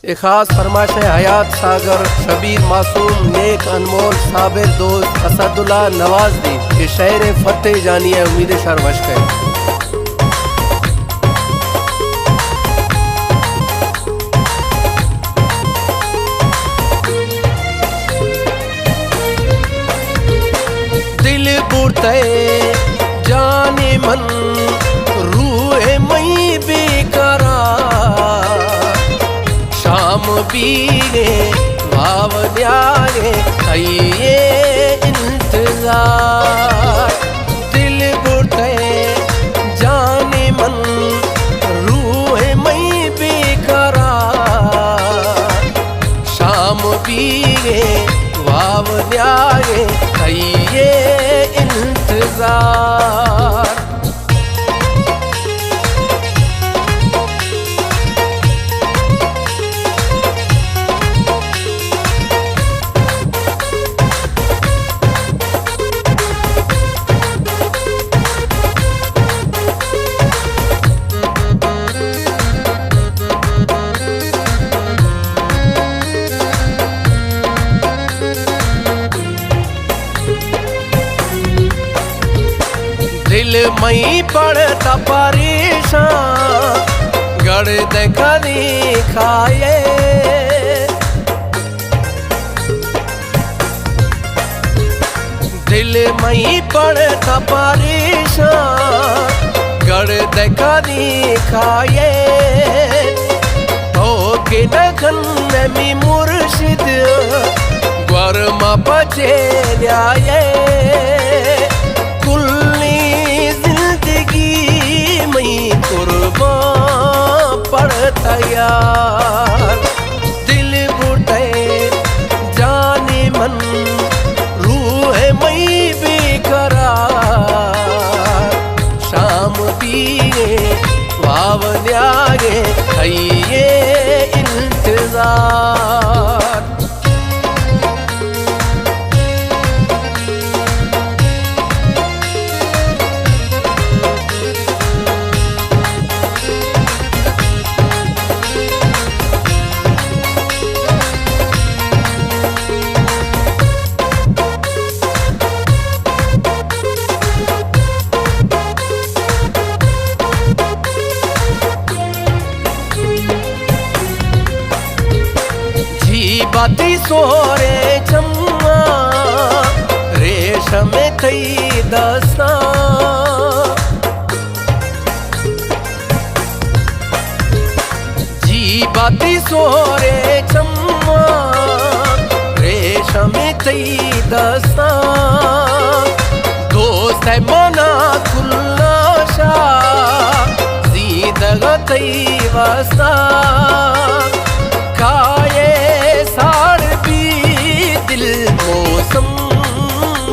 एक खास फरमाइश है हयात सागर शबीर मासूम नेक अनमोल साबिर दोस्त असदुल्ला नवाज दी ये शायर फतेह जानी है उम्मीद शरवश है। दिल बुरते जाने मन रूए मई बेकरार शाम बीगे वावन्यागे कहिए इंतजार। दिल बुरते जाने मन रूए मई बेकरार शाम बीगे वावन्यागे कहिए इंतजार। दिल मई पड़ता परेशान गड़ देखा दिखाए दिल मई पड़ता परेशान गड़ देखा दिखाए के नखन में मुर्शिद ग्वरमा पचे न्याये कुर्बान पड़ता यार। दिल बुटे जाने मन रूह मई बेकरार शाम पिए वावन्यागे कहिए इंतजार। बाती सोरे चम्मा रेशम थई दस्ता जी बाती सोरे चम्मा रेशम थई दस्ता दोस्त है मना खुल्ला शाह जीदग थई वस्ता काये साड़ भी दिल मौसम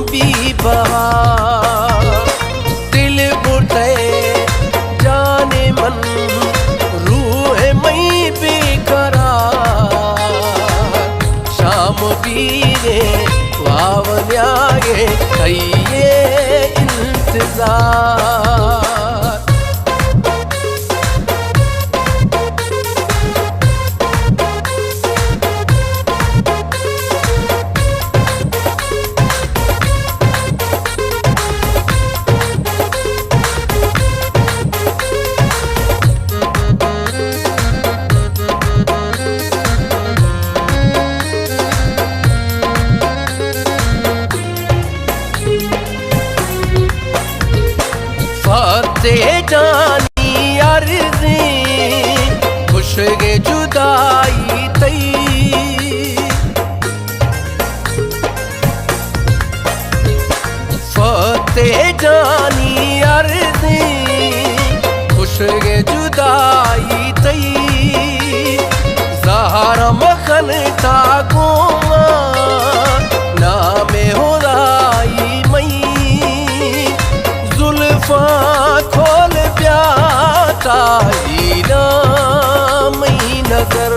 भी बहार। दिल बुटे जाने मन रूह मई बेकरार शाम बीगे वावन्यागे कहिए इंतजार। फतेह जानी अर्ज़ी खुशगे जुदाई तई फतेह जानी अर्ज़ी खुशगे जुदाई तई ज़हरा मखन था गोमा नामे होदाई मई जुल्फा खोल प्याता ही नाम नजर